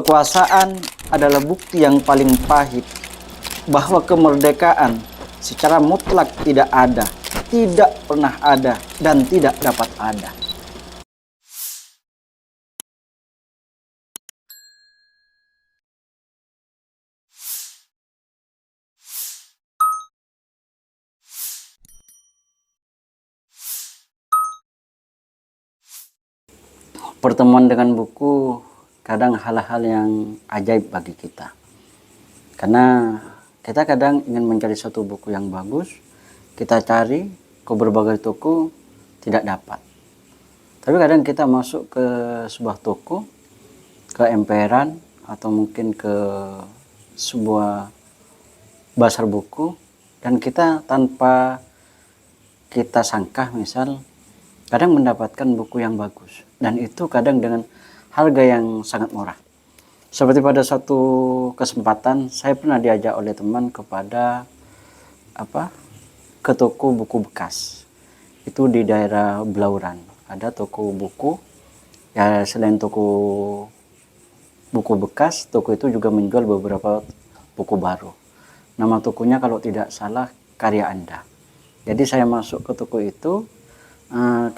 Kekuasaan adalah bukti yang paling pahit bahwa kemerdekaan secara mutlak tidak ada, tidak pernah ada, dan tidak dapat ada. Pertemuan dengan buku kadang hal-hal yang ajaib bagi kita. Karena kita kadang ingin mencari satu buku yang bagus, kita cari ke berbagai toko, tidak dapat. Tapi kadang kita masuk ke sebuah toko, ke emperan, atau mungkin ke sebuah pasar buku, dan kita tanpa kita sangka misal, kadang mendapatkan buku yang bagus. Dan itu kadang dengan harga yang sangat murah. Seperti pada suatu kesempatan saya pernah diajak oleh teman ke toko buku bekas. Itu di daerah Blauran. Ada toko buku. Ya, selain toko buku bekas, toko itu juga menjual beberapa buku baru. Nama tokonya kalau tidak salah Karya Anda. Jadi saya masuk ke toko itu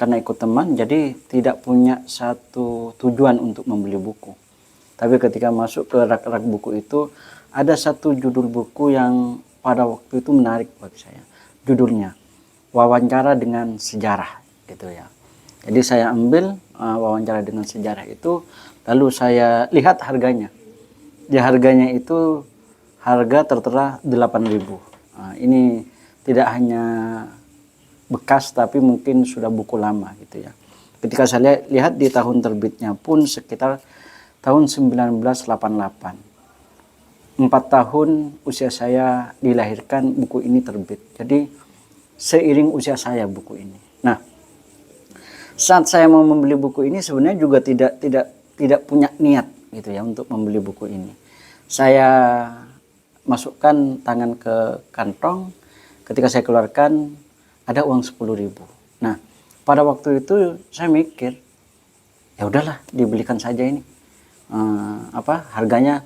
karena ikut teman, jadi tidak punya satu tujuan untuk membeli buku. Tapi ketika masuk ke rak-rak buku itu, ada satu judul buku yang pada waktu itu menarik bagi saya. Judulnya Wawancara dengan Sejarah, gitu ya. Jadi saya ambil wawancara dengan sejarah itu, lalu saya lihat harganya. Di harganya itu harga tertera 8.000. Ini tidak hanya bekas tapi mungkin sudah buku lama gitu ya. Ketika saya lihat di tahun terbitnya pun sekitar tahun 1988. 4 tahun usia saya dilahirkan buku ini terbit. Jadi seiring usia saya buku ini. Nah, saat saya mau membeli buku ini sebenarnya juga tidak punya niat gitu ya untuk membeli buku ini. Saya masukkan tangan ke kantong, ketika saya keluarkan ada uang 10.000. Nah, pada waktu itu saya mikir, ya udahlah dibelikan saja ini. Harganya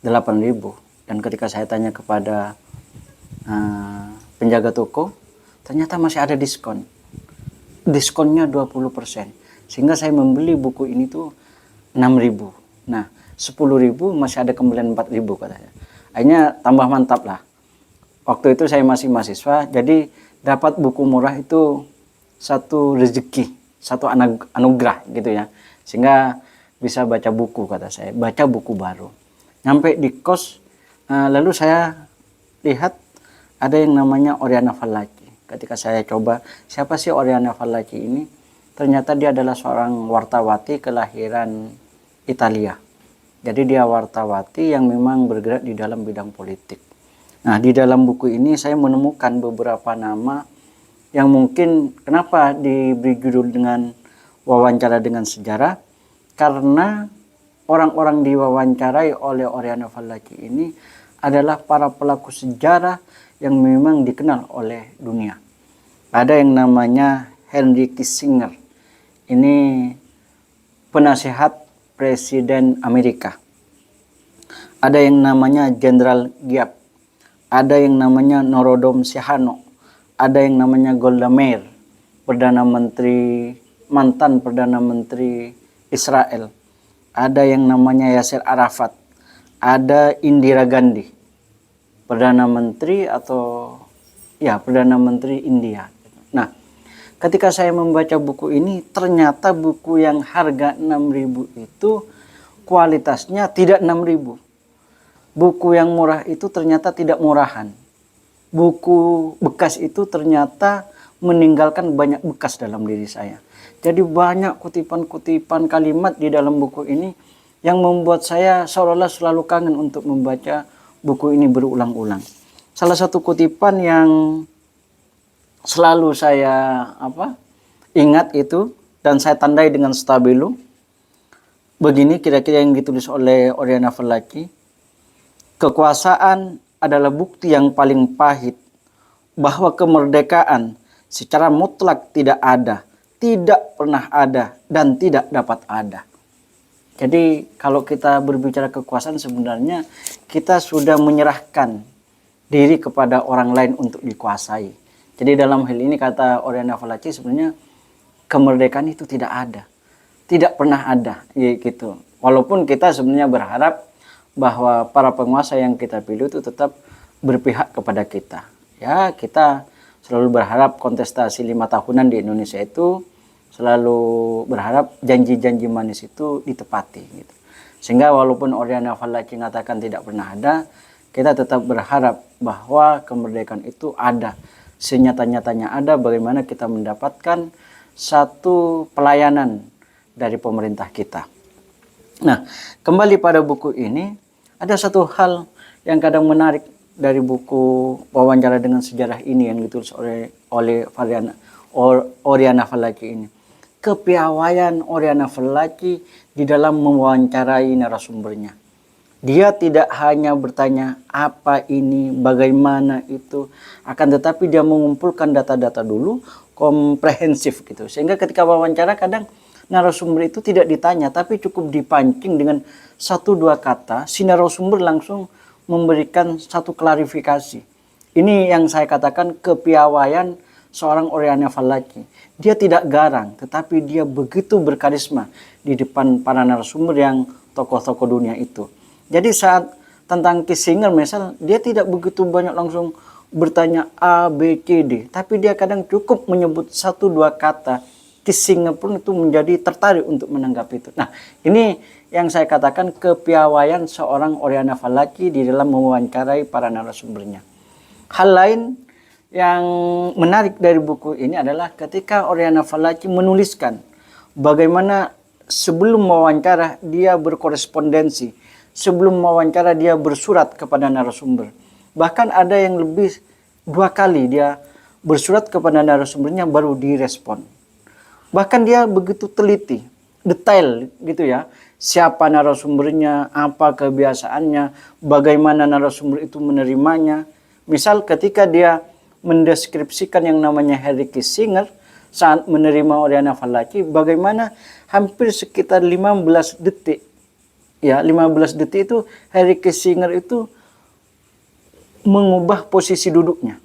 8.000. Dan ketika saya tanya kepada penjaga toko, ternyata masih ada diskon. Diskonnya 20%. Sehingga saya membeli buku ini tuh 6.000. Nah, 10.000 masih ada kembalian 4.000 katanya. Akhirnya tambah mantap lah. Waktu itu saya masih mahasiswa, jadi dapat buku murah itu satu rezeki, satu anugerah gitu ya. Sehingga bisa baca buku, kata saya, baca buku baru. Nyampe di kos, lalu saya lihat ada yang namanya Oriana Fallaci. Ketika saya coba, siapa sih Oriana Fallaci ini? Ternyata dia adalah seorang wartawati kelahiran Italia. Jadi dia wartawati yang memang bergerak di dalam bidang politik. Nah, di dalam buku ini saya menemukan beberapa nama yang mungkin kenapa diberi judul dengan Wawancara dengan Sejarah, karena orang-orang diwawancarai oleh Oriana Fallaci ini adalah para pelaku sejarah yang memang dikenal oleh dunia. Ada yang namanya Henry Kissinger. Ini penasihat Presiden Amerika. Ada yang namanya Jenderal Giap. Ada yang namanya Norodom Sihanouk, ada yang namanya Golda Meir, mantan Perdana Menteri Israel, ada yang namanya Yasser Arafat, ada Indira Gandhi, Perdana Menteri India. Nah, ketika saya membaca buku ini, ternyata buku yang harga 6.000 itu kualitasnya tidak 6.000. Buku yang murah itu ternyata tidak murahan. Buku bekas itu ternyata meninggalkan banyak bekas dalam diri saya. Jadi banyak kutipan-kutipan kalimat di dalam buku ini yang membuat saya seolah-olah selalu kangen untuk membaca buku ini berulang-ulang. Salah satu kutipan yang selalu saya ingat itu dan saya tandai dengan stabilo. Begini kira-kira yang ditulis oleh Oriana Fallaci. Kekuasaan adalah bukti yang paling pahit bahwa kemerdekaan secara mutlak tidak ada, tidak pernah ada, dan tidak dapat ada. Jadi kalau kita berbicara kekuasaan, sebenarnya kita sudah menyerahkan diri kepada orang lain untuk dikuasai. Jadi dalam hal ini kata Oriana Fallaci, sebenarnya kemerdekaan itu tidak ada. Tidak pernah ada gitu. Walaupun kita sebenarnya berharap bahwa para penguasa yang kita pilih itu tetap berpihak kepada kita. Ya, kita selalu berharap kontestasi 5 tahunan di Indonesia itu selalu berharap janji-janji manis itu ditepati gitu. Sehingga walaupun Oriana Fallaci mengatakan tidak pernah ada, kita tetap berharap bahwa kemerdekaan itu ada. Senyata-nyatanya ada, bagaimana kita mendapatkan satu pelayanan dari pemerintah kita. Nah, kembali pada buku ini, ada satu hal yang kadang menarik dari buku Wawancara dengan Sejarah ini yang ditulis oleh Oriana Fallaci ini. Kepiawaian Oriana Fallaci di dalam mewawancarai narasumbernya. Dia tidak hanya bertanya apa ini, bagaimana itu, akan tetapi dia mengumpulkan data-data dulu, komprehensif gitu. Sehingga ketika wawancara kadang narasumber itu tidak ditanya, tapi cukup dipancing dengan 1-2 kata, si narasumber langsung memberikan satu klarifikasi. Ini yang saya katakan kepiawaian seorang Oriana Fallaci. Dia tidak garang, tetapi dia begitu berkarisma di depan para narasumber yang tokoh-tokoh dunia itu. Jadi saat tentang Kissinger misal, dia tidak begitu banyak langsung bertanya A, B, C, D. Tapi dia kadang cukup menyebut 1-2 kata. Kissinger pun itu menjadi tertarik untuk menanggapi itu. Nah, ini yang saya katakan kepiawaian seorang Oriana Fallaci di dalam mewawancarai para narasumbernya. Hal lain yang menarik dari buku ini adalah ketika Oriana Fallaci menuliskan bagaimana sebelum mewawancara dia berkorespondensi, sebelum mewawancara dia bersurat kepada narasumber. Bahkan ada yang lebih 2 kali dia bersurat kepada narasumbernya baru direspon. Bahkan dia begitu teliti, detail gitu ya. Siapa narasumbernya, apa kebiasaannya, bagaimana narasumber itu menerimanya. Misal ketika dia mendeskripsikan yang namanya Henry Kissinger saat menerima Oriana Fallaci, bagaimana hampir sekitar 15 detik. Ya, 15 detik itu Henry Kissinger itu mengubah posisi duduknya.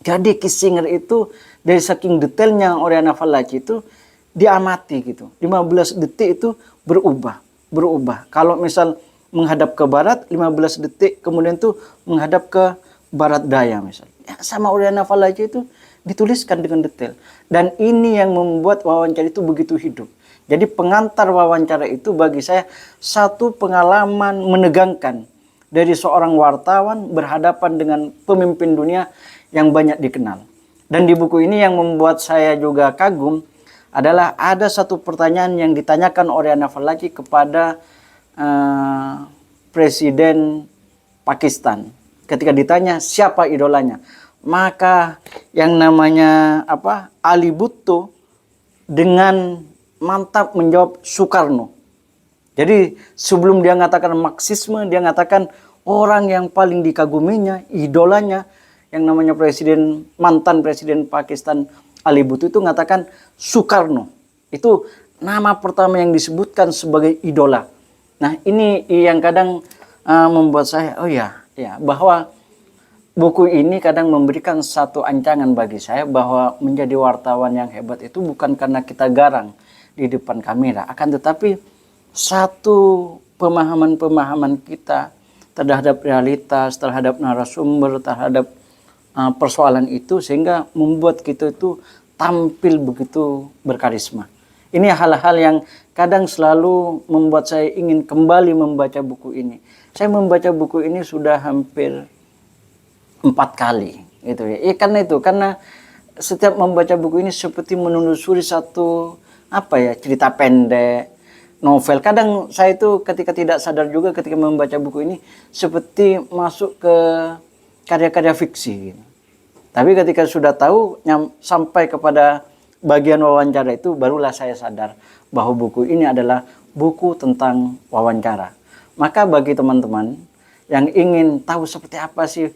Jadi Kissinger itu dari saking detailnya Oriana Fallaci itu diamati gitu. 15 detik itu berubah. Kalau misal menghadap ke barat, 15 detik kemudian itu menghadap ke barat daya misal. Ya, sama Oriana Fallaci itu dituliskan dengan detail. Dan ini yang membuat wawancara itu begitu hidup. Jadi pengantar wawancara itu bagi saya satu pengalaman menegangkan dari seorang wartawan berhadapan dengan pemimpin dunia yang banyak dikenal. Dan di buku ini yang membuat saya juga kagum adalah ada satu pertanyaan yang ditanyakan Oriana Fallaci kepada Presiden Pakistan. Ketika ditanya siapa idolanya, maka yang namanya Ali Bhutto dengan mantap menjawab Soekarno. Jadi sebelum dia mengatakan Marxisme, dia mengatakan orang yang paling dikaguminya, idolanya, yang namanya mantan presiden Pakistan Ali Bhutto itu mengatakan Soekarno. Itu nama pertama yang disebutkan sebagai idola. Nah, ini yang kadang membuat saya bahwa buku ini kadang memberikan satu ancaman bagi saya bahwa menjadi wartawan yang hebat itu bukan karena kita garang di depan kamera, akan tetapi satu pemahaman kita terhadap realitas, terhadap narasumber, terhadap persoalan itu sehingga membuat kita itu tampil begitu berkarisma. Ini hal-hal yang kadang selalu membuat saya ingin kembali membaca buku ini. Saya membaca buku ini sudah hampir 4 kali gitu ya. Karena setiap membaca buku ini seperti menelusuri satu cerita pendek, novel. Kadang saya itu ketika tidak sadar juga ketika membaca buku ini seperti masuk ke karya-karya fiksi gitu. Tapi ketika sudah tahu sampai kepada bagian wawancara itu barulah saya sadar bahwa buku ini adalah buku tentang wawancara. Maka bagi teman-teman yang ingin tahu seperti apa sih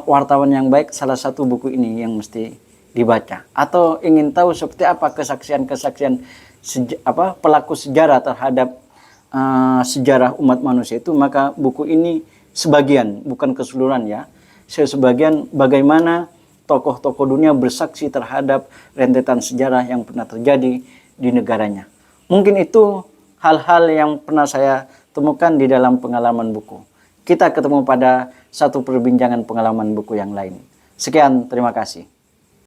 wartawan yang baik, salah satu buku ini yang mesti dibaca. Atau ingin tahu seperti apa kesaksian-kesaksian pelaku sejarah terhadap sejarah umat manusia itu, maka buku ini sebagian, bukan keseluruhan ya, sebagian bagaimana tokoh-tokoh dunia bersaksi terhadap rentetan sejarah yang pernah terjadi di negaranya. Mungkin itu hal-hal yang pernah saya temukan di dalam pengalaman buku. Kita ketemu pada satu perbincangan pengalaman buku yang lain. Sekian, terima kasih.